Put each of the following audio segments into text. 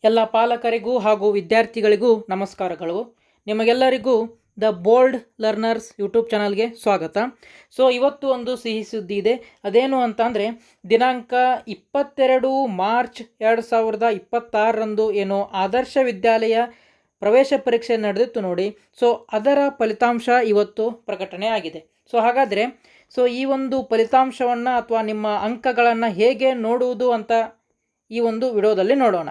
ಎಲ್ಲ ಪಾಲಕರಿಗೂ ಹಾಗೂ ವಿದ್ಯಾರ್ಥಿಗಳಿಗೂ ನಮಸ್ಕಾರಗಳು. ನಿಮಗೆಲ್ಲರಿಗೂ ದ ಬೋಲ್ಡ್ ಲರ್ನರ್ಸ್ ಯೂಟ್ಯೂಬ್ ಚಾನಲ್ಗೆ ಸ್ವಾಗತ. ಸೊ ಇವತ್ತು ಒಂದು ಸಿಹಿ ಸುದ್ದಿ ಇದೆ. ಅದೇನು ಅಂತ ಅಂದರೆ, ದಿನಾಂಕ 22 ಮಾರ್ಚ್ 2026ರಂದು ಏನು ಆದರ್ಶ ವಿದ್ಯಾಲಯ ಪ್ರವೇಶ ಪರೀಕ್ಷೆ ನಡೆದಿತ್ತು ನೋಡಿ. ಸೊ ಅದರ ಫಲಿತಾಂಶ ಇವತ್ತು ಪ್ರಕಟಣೆ ಆಗಿದೆ. ಸೊ ಹಾಗಾದರೆ ಈ ಒಂದು ಫಲಿತಾಂಶವನ್ನು ಅಥವಾ ನಿಮ್ಮ ಅಂಕಗಳನ್ನು ಹೇಗೆ ನೋಡುವುದು ಅಂತ ಈ ಒಂದು ವಿಡಿಯೋದಲ್ಲಿ ನೋಡೋಣ.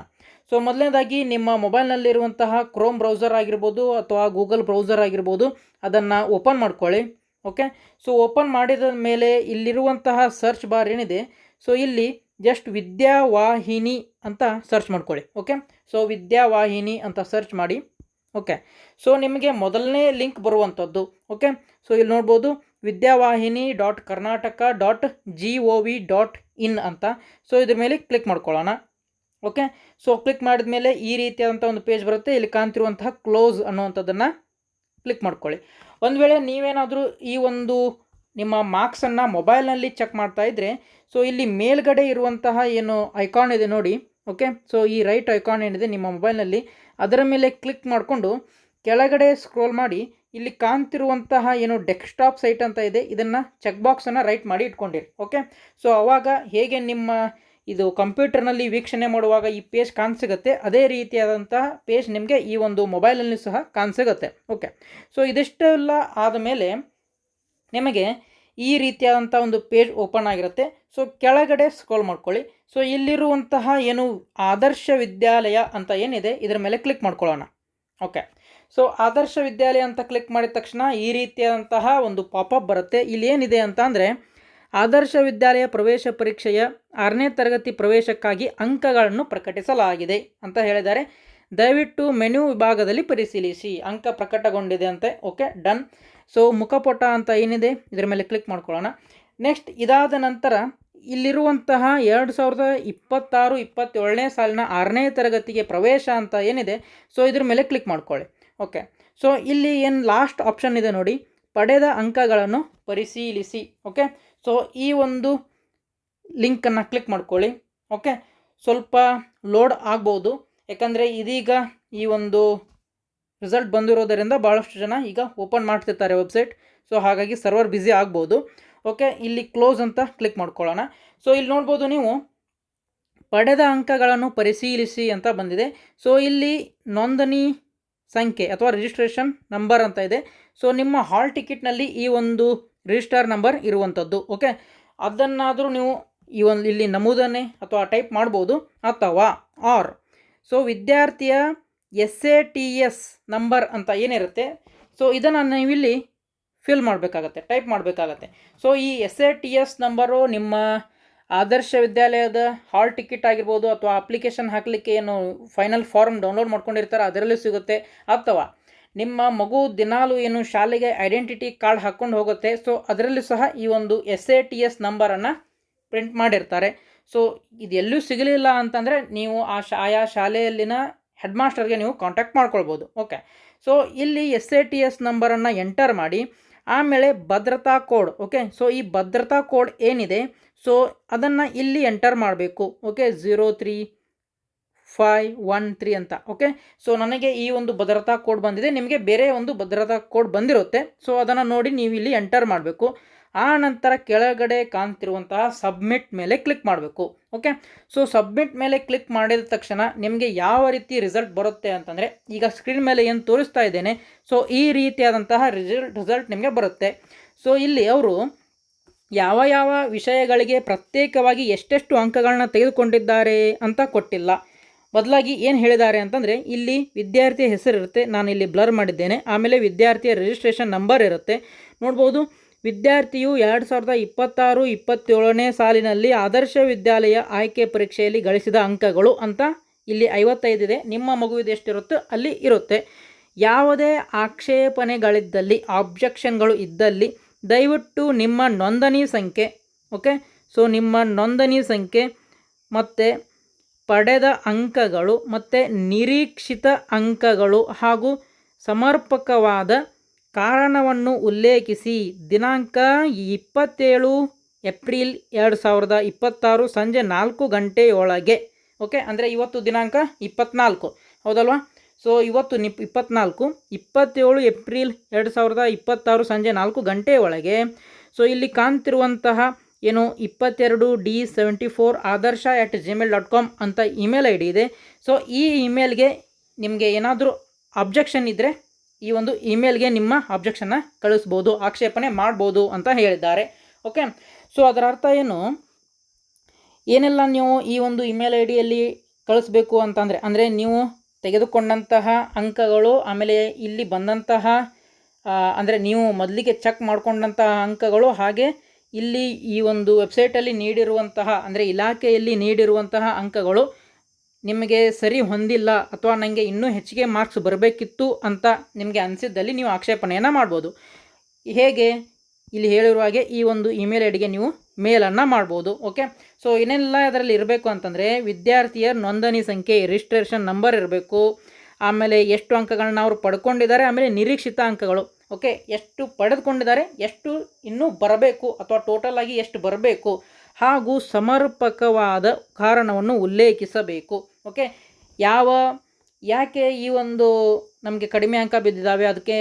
ಸೊ ಮೊದಲನೇದಾಗಿ ನಿಮ್ಮ ಮೊಬೈಲ್ನಲ್ಲಿರುವಂತಹ ಕ್ರೋಮ್ ಬ್ರೌಸರ್ ಆಗಿರ್ಬೋದು ಅಥವಾ ಗೂಗಲ್ ಬ್ರೌಸರ್ ಆಗಿರ್ಬೋದು, ಅದನ್ನು ಓಪನ್ ಮಾಡ್ಕೊಳ್ಳಿ. ಓಕೆ, ಸೊ ಓಪನ್ ಮಾಡಿದ ಮೇಲೆ ಇಲ್ಲಿರುವಂತಹ ಸರ್ಚ್ ಬಾರ್ ಏನಿದೆ, ಸೊ ಇಲ್ಲಿ ಜಸ್ಟ್ ವಿದ್ಯಾವಾಹಿನಿ ಅಂತ ಸರ್ಚ್ ಮಾಡ್ಕೊಳ್ಳಿ. ಓಕೆ, ಸೊ ವಿದ್ಯಾವಾಹಿನಿ ಅಂತ ಸರ್ಚ್ ಮಾಡಿ. ಓಕೆ, ಸೊ ನಿಮಗೆ ಮೊದಲನೇ ಲಿಂಕ್ ಬರುವಂಥದ್ದು. ಓಕೆ, ಸೊ ಇಲ್ಲಿ ನೋಡ್ಬೋದು vidyavahinii.karnataka.gov.in ಅಂತ. ಸೊ ಇದ್ರ ಮೇಲೆ ಕ್ಲಿಕ್ ಮಾಡ್ಕೊಳ್ಳೋಣ. ಓಕೆ, ಸೊ ಕ್ಲಿಕ್ ಮಾಡಿದ ಮೇಲೆ ಈ ರೀತಿಯಾದಂಥ ಒಂದು ಪೇಜ್ ಬರುತ್ತೆ. ಇಲ್ಲಿ ಕಾಣ್ತಿರುವಂತಹ ಕ್ಲೋಸ್ ಅನ್ನುವಂಥದ್ದನ್ನು ಕ್ಲಿಕ್ ಮಾಡ್ಕೊಳ್ಳಿ. ಒಂದು ವೇಳೆ ನೀವೇನಾದರೂ ಈ ಒಂದು ನಿಮ್ಮ ಮಾರ್ಕ್ಸನ್ನು ಮೊಬೈಲ್ನಲ್ಲಿ ಚೆಕ್ ಮಾಡ್ತಾ ಇದ್ದರೆ, ಸೊ ಇಲ್ಲಿ ಮೇಲ್ಗಡೆ ಇರುವಂತಹ ಏನು ಐಕಾನ್ ಇದೆ ನೋಡಿ. ಓಕೆ, ಸೊ ಈ ರೈಟ್ ಐಕಾನ್ ಏನಿದೆ ನಿಮ್ಮ ಮೊಬೈಲ್ನಲ್ಲಿ, ಅದರ ಮೇಲೆ ಕ್ಲಿಕ್ ಮಾಡಿಕೊಂಡು ಕೆಳಗಡೆ ಸ್ಕ್ರೋಲ್ ಮಾಡಿ ಇಲ್ಲಿ ಕಾಣ್ತಿರುವಂತಹ ಏನು ಡೆಸ್ಕ್ಟಾಪ್ ಸೈಟ್ ಅಂತ ಇದೆ, ಇದನ್ನು ಚೆಕ್ ಬಾಕ್ಸನ್ನು ರೈಟ್ ಮಾಡಿ ಇಟ್ಕೊಂಡಿರಿ. ಓಕೆ, ಸೊ ಆವಾಗ ಹೇಗೆ ನಿಮ್ಮ ಇದು ಕಂಪ್ಯೂಟರ್ನಲ್ಲಿ ವೀಕ್ಷಣೆ ಮಾಡುವಾಗ ಈ ಪೇಜ್ ಕಾಣಿಸಿಗುತ್ತೆ, ಅದೇ ರೀತಿಯಾದಂತಹ ಪೇಜ್ ನಿಮಗೆ ಈ ಒಂದು ಮೊಬೈಲಲ್ಲಿ ಸಹ ಕಾಣಿಸಿಗುತ್ತೆ. ಓಕೆ, ಸೊ ಇದಿಷ್ಟೆಲ್ಲ ಆದಮೇಲೆ ನಿಮಗೆ ಈ ರೀತಿಯಾದಂಥ ಒಂದು ಪೇಜ್ ಓಪನ್ ಆಗಿರುತ್ತೆ. ಸೊ ಕೆಳಗಡೆ ಸ್ಕ್ರೋಲ್ ಮಾಡ್ಕೊಳ್ಳಿ. ಸೊ ಇಲ್ಲಿರುವಂತಹ ಏನು ಆದರ್ಶ ವಿದ್ಯಾಲಯ ಅಂತ ಏನಿದೆ, ಇದರ ಮೇಲೆ ಕ್ಲಿಕ್ ಮಾಡ್ಕೊಳ್ಳೋಣ. ಓಕೆ, ಸೊ ಆದರ್ಶ ವಿದ್ಯಾಲಯ ಅಂತ ಕ್ಲಿಕ್ ಮಾಡಿದ ತಕ್ಷಣ ಈ ರೀತಿಯಾದಂತಹ ಒಂದು ಪಾಪಪ್ ಬರುತ್ತೆ. ಇಲ್ಲಿ ಏನಿದೆ ಅಂತ ಅಂದರೆ, ಆದರ್ಶ ವಿದ್ಯಾಲಯ ಪ್ರವೇಶ ಪರೀಕ್ಷೆಯ 6ನೇ ತರಗತಿ ಪ್ರವೇಶಕ್ಕಾಗಿ ಅಂಕಗಳನ್ನು ಪ್ರಕಟಿಸಲಾಗಿದೆ ಅಂತ ಹೇಳಿದ್ದಾರೆ. ದಯವಿಟ್ಟು ಮೆನು ವಿಭಾಗದಲ್ಲಿ ಪರಿಶೀಲಿಸಿ, ಅಂಕ ಪ್ರಕಟಗೊಂಡಿದೆ ಅಂತೆ. Okay, done. ಸೊ ಮುಖಪುಟ ಅಂತ ಏನಿದೆ, ಇದರ ಮೇಲೆ ಕ್ಲಿಕ್ ಮಾಡ್ಕೊಳ್ಳೋಣ. ನೆಕ್ಸ್ಟ್ ಇದಾದ ನಂತರ ಇಲ್ಲಿರುವಂತಹ 2026-27ನೇ ಸಾಲಿನ 6ನೇ ತರಗತಿಗೆ ಪ್ರವೇಶ ಅಂತ ಏನಿದೆ, ಸೊ ಇದ್ರ ಮೇಲೆ ಕ್ಲಿಕ್ ಮಾಡ್ಕೊಳ್ಳಿ. ಓಕೆ, ಸೊ ಇಲ್ಲಿ ಏನು ಲಾಸ್ಟ್ ಆಪ್ಷನ್ ಇದೆ ನೋಡಿ, ಪಡೆದ ಅಂಕಗಳನ್ನು ಪರಿಶೀಲಿಸಿ. ಓಕೆ, ಸೊ ಈ ಒಂದು ಲಿಂಕನ್ನು ಕ್ಲಿಕ್ ಮಾಡ್ಕೊಳ್ಳಿ. ಓಕೆ, ಸ್ವಲ್ಪ ಲೋಡ್ ಆಗ್ಬೋದು, ಯಾಕಂದರೆ ಇದೀಗ ಈ ಒಂದು ರಿಸಲ್ಟ್ ಬಂದಿರೋದರಿಂದ ಭಾಳಷ್ಟು ಜನ ಈಗ ಓಪನ್ ಮಾಡ್ತಿರ್ತಾರೆ ವೆಬ್ಸೈಟ್. ಸೊ ಹಾಗಾಗಿ ಸರ್ವರ್ ಬ್ಯುಸಿ ಆಗ್ಬೋದು. ಓಕೆ, ಇಲ್ಲಿ ಕ್ಲೋಸ್ ಅಂತ ಕ್ಲಿಕ್ ಮಾಡ್ಕೊಳ್ಳೋಣ. ಸೊ ಇಲ್ಲಿ ನೋಡ್ಬೋದು ನೀವು, ಪಡೆದ ಅಂಕಗಳನ್ನು ಪರಿಶೀಲಿಸಿ ಅಂತ ಬಂದಿದೆ. ಸೊ ಇಲ್ಲಿ ನೋಂದಣಿ ಸಂಖ್ಯೆ ಅಥವಾ ರಿಜಿಸ್ಟ್ರೇಷನ್ ನಂಬರ್ ಅಂತ ಇದೆ. ಸೊ ನಿಮ್ಮ ಹಾಲ್ ಟಿಕೆಟ್ನಲ್ಲಿ ಈ ಒಂದು ರಿಜಿಸ್ಟರ್ ನಂಬರ್ ಇರುವಂಥದ್ದು. ಓಕೆ, ಅದನ್ನಾದರೂ ನೀವು ಇಲ್ಲಿ ನಮೂದನೆ ಅಥವಾ ಟೈಪ್ ಮಾಡ್ಬೋದು, ಅಥವಾ ಸೊ ವಿದ್ಯಾರ್ಥಿಯ SATS ನಂಬರ್ ಅಂತ ಏನಿರುತ್ತೆ, ಸೊ ಇದನ್ನು ನೀವಿಲ್ಲಿ ಫಿಲ್ ಮಾಡಬೇಕಾಗತ್ತೆ, ಟೈಪ್ ಮಾಡಬೇಕಾಗತ್ತೆ. ಸೊ ಈ SATS ನಂಬರು ನಿಮ್ಮ ಆದರ್ಶ ವಿದ್ಯಾಲಯದ ಹಾಲ್ ಟಿಕೆಟ್ ಆಗಿರ್ಬೋದು, ಅಥವಾ ಅಪ್ಲಿಕೇಶನ್ ಹಾಕಲಿಕ್ಕೆ ಏನು ಫೈನಲ್ ಫಾರ್ಮ್ ಡೌನ್ಲೋಡ್ ಮಾಡ್ಕೊಂಡಿರ್ತಾರೆ ಅದರಲ್ಲಿ ಸಿಗುತ್ತೆ, ಅಥವಾ ನಿಮ್ಮ ಮಗು ದಿನಾಲು ಏನು ಶಾಲೆಗೆ ಐಡೆಂಟಿಟಿ ಕಾರ್ಡ್ ಹಾಕ್ಕೊಂಡು ಹೋಗುತ್ತೆ, ಸೊ ಅದರಲ್ಲಿ ಸಹ ಈ ಒಂದು SATS ನಂಬರನ್ನು ಪ್ರಿಂಟ್ ಮಾಡಿರ್ತಾರೆ. ಸೊ ಇದೆಲ್ಲೂ ಸಿಗಲಿಲ್ಲ ಅಂತಂದರೆ ನೀವು ಆಯಾ ಶಾಲೆಯಲ್ಲಿನ ಹೆಡ್ ಮಾಸ್ಟರ್ಗೆ ನೀವು ಕಾಂಟ್ಯಾಕ್ಟ್ ಮಾಡ್ಕೊಳ್ಬೋದು. ಓಕೆ, ಸೊ ಇಲ್ಲಿ SATS ನಂಬರನ್ನು ಎಂಟರ್ ಮಾಡಿ, ಆಮೇಲೆ ಭದ್ರತಾ ಕೋಡ್. ಓಕೆ, ಸೊ ಈ ಭದ್ರತಾ ಕೋಡ್ ಏನಿದೆ, ಸೊ ಅದನ್ನು ಇಲ್ಲಿ ಎಂಟರ್ ಮಾಡಬೇಕು. ಓಕೆ, 03513 ಅಂತ. ಓಕೆ, ಸೊ ನನಗೆ ಈ ಒಂದು ಭದ್ರತಾ ಕೋಡ್ ಬಂದಿದೆ, ನಿಮಗೆ ಬೇರೆ ಒಂದು ಭದ್ರತಾ ಕೋಡ್ ಬಂದಿರುತ್ತೆ. ಸೊ ಅದನ್ನು ನೋಡಿ ನೀವು ಇಲ್ಲಿ ಎಂಟರ್ ಮಾಡಬೇಕು. ಆ ನಂತರ ಕೆಳಗಡೆ ಕಾಣ್ತಿರುವಂತಹ ಸಬ್ಮಿಟ್ ಮೇಲೆ ಕ್ಲಿಕ್ ಮಾಡಬೇಕು. ಓಕೆ, ಸೊ ಸಬ್ಮಿಟ್ ಮೇಲೆ ಕ್ಲಿಕ್ ಮಾಡಿದ ತಕ್ಷಣ ನಿಮಗೆ ಯಾವ ರೀತಿ ರಿಸಲ್ಟ್ ಬರುತ್ತೆ ಅಂತಂದರೆ, ಈಗ ಸ್ಕ್ರೀನ್ ಮೇಲೆ ಏನು ತೋರಿಸ್ತಾ ಇದ್ದೇನೆ, ಸೊ ಈ ರೀತಿಯಾದಂತಹ ರಿಸಲ್ಟ್ ನಿಮಗೆ ಬರುತ್ತೆ. ಸೊ ಇಲ್ಲಿ ಅವರು ಯಾವ ಯಾವ ವಿಷಯಗಳಿಗೆ ಪ್ರತ್ಯೇಕವಾಗಿ ಎಷ್ಟೆಷ್ಟು ಅಂಕಗಳನ್ನ ತೆಗೆದುಕೊಂಡಿದ್ದಾರೆ ಅಂತ ಕೊಟ್ಟಿಲ್ಲ. ಬದಲಾಗಿ ಏನು ಹೇಳಿದ್ದಾರೆ ಅಂತಂದರೆ, ಇಲ್ಲಿ ವಿದ್ಯಾರ್ಥಿಯ ಹೆಸರಿರುತ್ತೆ, ನಾನು ಇಲ್ಲಿ ಬ್ಲರ್ ಮಾಡಿದ್ದೇನೆ. ಆಮೇಲೆ ವಿದ್ಯಾರ್ಥಿಯ ರಿಜಿಸ್ಟ್ರೇಷನ್ ನಂಬರ್ ಇರುತ್ತೆ. ನೋಡ್ಬೋದು, ವಿದ್ಯಾರ್ಥಿಯು 2026-27ನೇ ಸಾಲಿನಲ್ಲಿ ಆದರ್ಶ ವಿದ್ಯಾಲಯ ಆಯ್ಕೆ ಪರೀಕ್ಷೆಯಲ್ಲಿ ಗಳಿಸಿದ ಅಂಕಗಳು ಅಂತ ಇಲ್ಲಿ 55 ಇದೆ. ನಿಮ್ಮ ಮಗುವಿದು ಎಷ್ಟಿರುತ್ತೋ ಅಲ್ಲಿ ಇರುತ್ತೆ. ಯಾವುದೇ ಆಕ್ಷೇಪಣೆಗಳಿದ್ದಲ್ಲಿ, ಆಬ್ಜೆಕ್ಷನ್ಗಳು ಇದ್ದಲ್ಲಿ, ದಯವಿಟ್ಟು ನಿಮ್ಮ ನೋಂದಣಿ ಸಂಖ್ಯೆ, ಓಕೆ, ಸೊ ನಿಮ್ಮ ನೋಂದಣಿ ಸಂಖ್ಯೆ ಮತ್ತು ಪಡೆದ ಅಂಕಗಳು ಮತ್ತು ನಿರೀಕ್ಷಿತ ಅಂಕಗಳು ಹಾಗೂ ಸಮರ್ಪಕವಾದ ಕಾರಣವನ್ನು ಉಲ್ಲೇಖಿಸಿ ದಿನಾಂಕ 27 ಏಪ್ರಿಲ್ 2026 ಸಂಜೆ 4 ಗಂಟೆಯೊಳಗೆ ಓಕೆ, ಅಂದರೆ ಇವತ್ತು ದಿನಾಂಕ 24 ಹೌದಲ್ವಾ. ಸೊ ಇವತ್ತು 24 27 ಏಪ್ರಿಲ್ 2026 ಸಂಜೆ 4 ಗಂಟೆಯ ಒಳಗೆ ಸೊ ಇಲ್ಲಿ ಕಾಣ್ತಿರುವಂತಹ ಏನು 22D74 adarsh@gmail.com ಅಂತ ಇಮೇಲ್ ಐ ಡಿ ಇದೆ. ಸೊ ಈ ಇಮೇಲ್ಗೆ ನಿಮಗೆ ಏನಾದರೂ ಅಬ್ಜೆಕ್ಷನ್ ಇದ್ದರೆ ಈ ಒಂದು ಇಮೇಲ್ಗೆ ನಿಮ್ಮ ಅಬ್ಜೆಕ್ಷನ್ನ ಕಳಿಸ್ಬೋದು, ಆಕ್ಷೇಪಣೆ ಮಾಡ್ಬೋದು ಅಂತ ಹೇಳಿದ್ದಾರೆ. ಓಕೆ, ಸೊ ಅದರ ಅರ್ಥ ಏನೆಲ್ಲ ನೀವು ಈ ಒಂದು ಇಮೇಲ್ ಐ ಡಿಯಲ್ಲಿ ಕಳಿಸ್ಬೇಕು ಅಂತಂದರೆ, ಅಂದರೆ ನೀವು ತೆಗೆದುಕೊಂಡಂತಹ ಅಂಕಗಳು, ಆಮೇಲೆ ಇಲ್ಲಿ ಬಂದಂತಹ ಅಂದರೆ ನೀವು ಮೊದಲಿಗೆ ಚೆಕ್ ಮಾಡಿಕೊಂಡಂತಹ ಅಂಕಗಳು, ಹಾಗೆ ಇಲ್ಲಿ ಈ ಒಂದು ವೆಬ್ಸೈಟಲ್ಲಿ ನೀಡಿರುವಂತಹ ಅಂದರೆ ಇಲಾಖೆಯಲ್ಲಿ ನೀಡಿರುವಂತಹ ಅಂಕಗಳು ನಿಮಗೆ ಸರಿ ಹೊಂದಿಲ್ಲ ಅಥವಾ ನನಗೆ ಇನ್ನೂ ಹೆಚ್ಚಿಗೆ ಮಾರ್ಕ್ಸ್ ಬರಬೇಕಿತ್ತು ಅಂತ ನಿಮಗೆ ಅನಿಸಿದ್ದಲ್ಲಿ ನೀವು ಆಕ್ಷೇಪಣೆಯನ್ನು ಮಾಡ್ಬೋದು. ಹೇಗೆ ಇಲ್ಲಿ ಹೇಳಿರುವ ಹಾಗೆ ಈ ಒಂದು ಇಮೇಲ್ ಐ ಡಿಗೆ ನೀವು ಮೇಲನ್ನು ಮಾಡ್ಬೋದು. ಓಕೆ, ಸೊ ಏನೆಲ್ಲ ಅದರಲ್ಲಿ ಇರಬೇಕು ಅಂತಂದರೆ ವಿದ್ಯಾರ್ಥಿಯ ನೋಂದಣಿ ಸಂಖ್ಯೆ, ರಿಜಿಸ್ಟ್ರೇಷನ್ ನಂಬರ್ ಇರಬೇಕು, ಆಮೇಲೆ ಎಷ್ಟು ಅಂಕಗಳನ್ನ ಅವರು ಪಡ್ಕೊಂಡಿದ್ದಾರೆ, ಆಮೇಲೆ ನಿರೀಕ್ಷಿತ ಅಂಕಗಳು, ಓಕೆ, ಎಷ್ಟು ಪಡೆದುಕೊಂಡಿದ್ದಾರೆ, ಎಷ್ಟು ಇನ್ನೂ ಬರಬೇಕು ಅಥವಾ ಟೋಟಲ್ ಆಗಿ ಎಷ್ಟು ಬರಬೇಕು, ಹಾಗೂ ಸಮರ್ಪಕವಾದ ಕಾರಣವನ್ನು ಉಲ್ಲೇಖಿಸಬೇಕು. ಓಕೆ, ಯಾಕೆ ಈ ಒಂದು ನಮಗೆ ಕಡಿಮೆ ಅಂಕ ಬಿದ್ದಿದ್ದಾವೆ, ಅದಕ್ಕೆ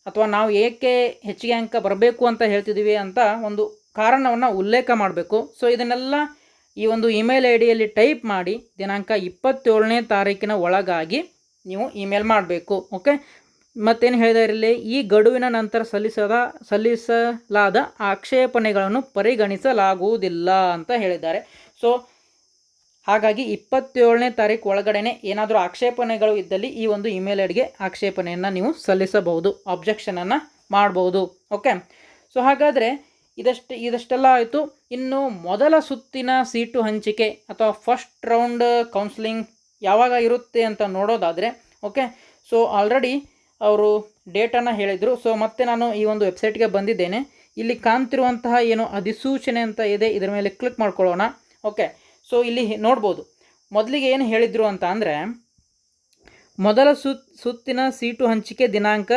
ಅಥವಾ ನಾವು ಏಕೆ ಹೆಚ್ಚಿಗೆ ಅಂಕ ಬರಬೇಕು ಅಂತ ಹೇಳ್ತಿದ್ದೀವಿ ಅಂತ ಒಂದು ಕಾರಣವನ್ನು ಉಲ್ಲೇಖ ಮಾಡಬೇಕು. ಸೊ ಇದನ್ನೆಲ್ಲ ಈ ಒಂದು ಇಮೇಲ್ ಐ ಡಿಯಲ್ಲಿ ಟೈಪ್ ಮಾಡಿ ದಿನಾಂಕ 27ನೇ ತಾರೀಕಿನ ಒಳಗಾಗಿ ನೀವು ಇಮೇಲ್ ಮಾಡಬೇಕು. ಓಕೆ, ಮತ್ತೇನು ಹೇಳಿದಾರಲ್ಲಿ ಈ ಗಡುವಿನ ನಂತರ ಸಲ್ಲಿಸಲಾದ ಆಕ್ಷೇಪಣೆಗಳನ್ನು ಪರಿಗಣಿಸಲಾಗುವುದಿಲ್ಲ ಅಂತ ಹೇಳಿದ್ದಾರೆ. ಸೊ ಹಾಗಾಗಿ 27ನೇ ತಾರೀಕು ಒಳಗಡೆ ಏನಾದರೂ ಆಕ್ಷೇಪಣೆಗಳು ಇದ್ದಲ್ಲಿ ಈ ಒಂದು ಇಮೇಲ್ ಐ ಡಿಗೆ ಆಕ್ಷೇಪಣೆಯನ್ನು ನೀವು ಸಲ್ಲಿಸಬಹುದು, ಅಬ್ಜೆಕ್ಷನನ್ನು ಮಾಡ್ಬೋದು. ಓಕೆ, ಸೊ ಹಾಗಾದರೆ ಇದಷ್ಟೆಲ್ಲ ಆಯಿತು. ಇನ್ನು ಮೊದಲ ಸುತ್ತಿನ ಸೀಟು ಹಂಚಿಕೆ ಅಥವಾ ಫಸ್ಟ್ ರೌಂಡ್ ಕೌನ್ಸಿಲಿಂಗ್ ಯಾವಾಗ ಇರುತ್ತೆ ಅಂತ ನೋಡೋದಾದರೆ, ಓಕೆ, ಸೊ ಆಲ್ರೆಡಿ ಅವರು ಡೇಟನ್ನು ಹೇಳಿದರು. ಸೊ ಮತ್ತೆ ನಾನು ಈ ಒಂದು ವೆಬ್ಸೈಟ್ಗೆ ಬಂದಿದ್ದೇನೆ. ಇಲ್ಲಿ ಕಾಣ್ತಿರುವಂತಹ ಏನು ಅಧಿಸೂಚನೆ ಅಂತ ಇದೆ, ಇದರ ಮೇಲೆ ಕ್ಲಿಕ್ ಮಾಡ್ಕೊಳ್ಳೋಣ. ಓಕೆ, ಸೊ ಇಲ್ಲಿ ನೋಡ್ಬೋದು ಮೊದಲಿಗೆ ಏನು ಹೇಳಿದರು ಅಂತ ಅಂದರೆ ಮೊದಲ ಸುತ್ತಿನ ಸೀಟು ಹಂಚಿಕೆ ದಿನಾಂಕ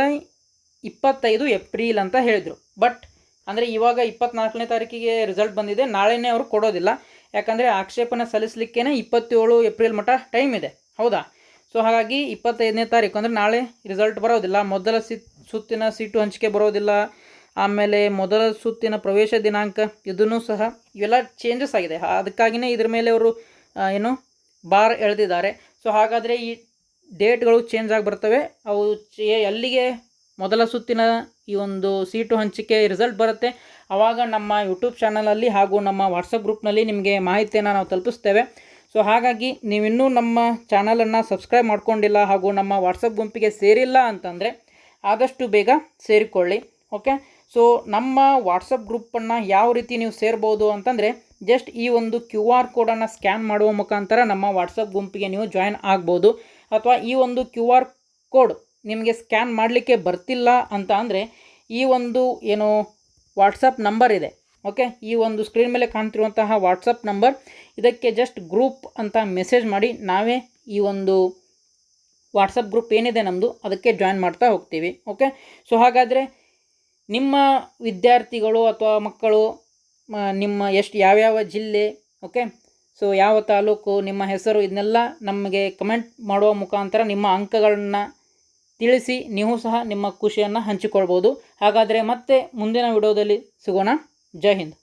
25 ಏಪ್ರಿಲ್ ಅಂತ ಹೇಳಿದರು. ಬಟ್ ಅಂದರೆ ಇವಾಗ 24ನೇ ತಾರೀಕಿಗೆ ರಿಸಲ್ಟ್ ಬಂದಿದೆ, ನಾಳೆನೇ ಅವರು ಕೊಡೋದಿಲ್ಲ. ಯಾಕಂದರೆ ಆಕ್ಷೇಪಣೆ ಸಲ್ಲಿಸಲಿಕ್ಕೇ 27 ಏಪ್ರಿಲ್ ಮಟ್ಟ ಟೈಮ್ ಇದೆ, ಹೌದಾ. ಸೊ ಹಾಗಾಗಿ 25ನೇ ತಾರೀಕು ಅಂದರೆ ನಾಳೆ ರಿಸಲ್ಟ್ ಬರೋದಿಲ್ಲ, ಮೊದಲ ಸುತ್ತಿನ ಸೀಟು ಹಂಚಿಕೆ ಬರೋದಿಲ್ಲ, ಆಮೇಲೆ ಮೊದಲ ಸುತ್ತಿನ ಪ್ರವೇಶ ದಿನಾಂಕ ಇದನ್ನು ಸಹ ಇವೆಲ್ಲ ಚೇಂಜಸ್ ಆಗಿದೆ. ಅದಕ್ಕಾಗಿಯೇ ಇದ್ರ ಮೇಲೆ ಅವರು ಏನು ಬಾರ್ ಎಳೆದಿದ್ದಾರೆ. ಸೊ ಹಾಗಾದರೆ ಈ ಡೇಟ್ಗಳು ಚೇಂಜ್ ಆಗಿ ಬರ್ತವೆ. ಅವು ಎಲ್ಲಿಗೆ ಮೊದಲ ಸುತ್ತಿನ ಈ ಒಂದು ಸೀಟು ಹಂಚಿಕೆ ರಿಸಲ್ಟ್ ಬರುತ್ತೆ ಆವಾಗ ನಮ್ಮ ಯೂಟ್ಯೂಬ್ ಚಾನಲಲ್ಲಿ ಹಾಗೂ ನಮ್ಮ ವಾಟ್ಸಪ್ ಗ್ರೂಪ್ನಲ್ಲಿ ನಿಮಗೆ ಮಾಹಿತಿಯನ್ನು ನಾವು ತಲುಪಿಸ್ತೇವೆ. ಸೊ ಹಾಗಾಗಿ ನೀವಿನ್ನೂ ನಮ್ಮ ಚಾನಲನ್ನು ಸಬ್ಸ್ಕ್ರೈಬ್ ಮಾಡ್ಕೊಂಡಿಲ್ಲ ಹಾಗೂ ನಮ್ಮ ವಾಟ್ಸಪ್ ಗುಂಪಿಗೆ ಸೇರಿಲ್ಲ ಅಂತಂದರೆ ಆದಷ್ಟು ಬೇಗ ಸೇರಿಕೊಳ್ಳಿ. ಓಕೆ, ಸೊ ನಮ್ಮ ವಾಟ್ಸಪ್ ಗ್ರೂಪನ್ನು ಯಾವ ರೀತಿ ನೀವು ಸೇರ್ಬೋದು ಅಂತಂದರೆ ಜಸ್ಟ್ ಈ ಒಂದು QR ಕೋಡನ್ನು ಸ್ಕ್ಯಾನ್ ಮಾಡುವ ಮುಖಾಂತರ ನಮ್ಮ ವಾಟ್ಸಪ್ ಗುಂಪಿಗೆ ನೀವು ಜಾಯಿನ್ ಆಗ್ಬೋದು. ಅಥವಾ ಈ ಒಂದು QR ಕೋಡ್ ನಿಮಗೆ ಸ್ಕ್ಯಾನ್ ಮಾಡಲಿಕ್ಕೆ ಬರ್ತಿಲ್ಲ ಅಂತ ಅಂದರೆ ಈ ಒಂದು ಏನು ವಾಟ್ಸಪ್ ನಂಬರ್ ಇದೆ, ಓಕೆ, ಈ ಒಂದು ಸ್ಕ್ರೀನ್ ಮೇಲೆ ಕಾಣ್ತಿರುವಂತಹ ವಾಟ್ಸಪ್ ನಂಬರ್, ಇದಕ್ಕೆ ಜಸ್ಟ್ ಗ್ರೂಪ್ ಅಂತ ಮೆಸೇಜ್ ಮಾಡಿ ನಾವೇ ಈ ಒಂದು ವಾಟ್ಸಪ್ ಗ್ರೂಪ್ ಏನಿದೆ ನಮ್ಮದು ಅದಕ್ಕೆ ಜಾಯಿನ್ ಮಾಡ್ತಾ ಹೋಗ್ತೀವಿ. ಓಕೆ, ಸೊ ಹಾಗಾದರೆ ನಿಮ್ಮ ವಿದ್ಯಾರ್ಥಿಗಳು ಅಥವಾ ಮಕ್ಕಳು ನಿಮ್ಮ ಯಾವ್ಯಾವ ಜಿಲ್ಲೆ, ಓಕೆ, ಸೊ ಯಾವ ತಾಲೂಕು, ನಿಮ್ಮ ಹೆಸರು, ಇದನ್ನೆಲ್ಲ ನಮಗೆ ಕಮೆಂಟ್ ಮಾಡುವ ಮುಖಾಂತರ ನಿಮ್ಮ ಅಂಕಗಳನ್ನು ತಿಳಿಸಿ ನೀವು ಸಹ ನಿಮ್ಮ ಖುಷಿಯನ್ನು ಹಂಚಿಕೊಳ್ಬೋದು. ಹಾಗಾದರೆ ಮತ್ತೆ ಮುಂದಿನ ವಿಡಿಯೋದಲ್ಲಿ ಸಿಗೋಣ. ಜೈ ಹಿಂದ್.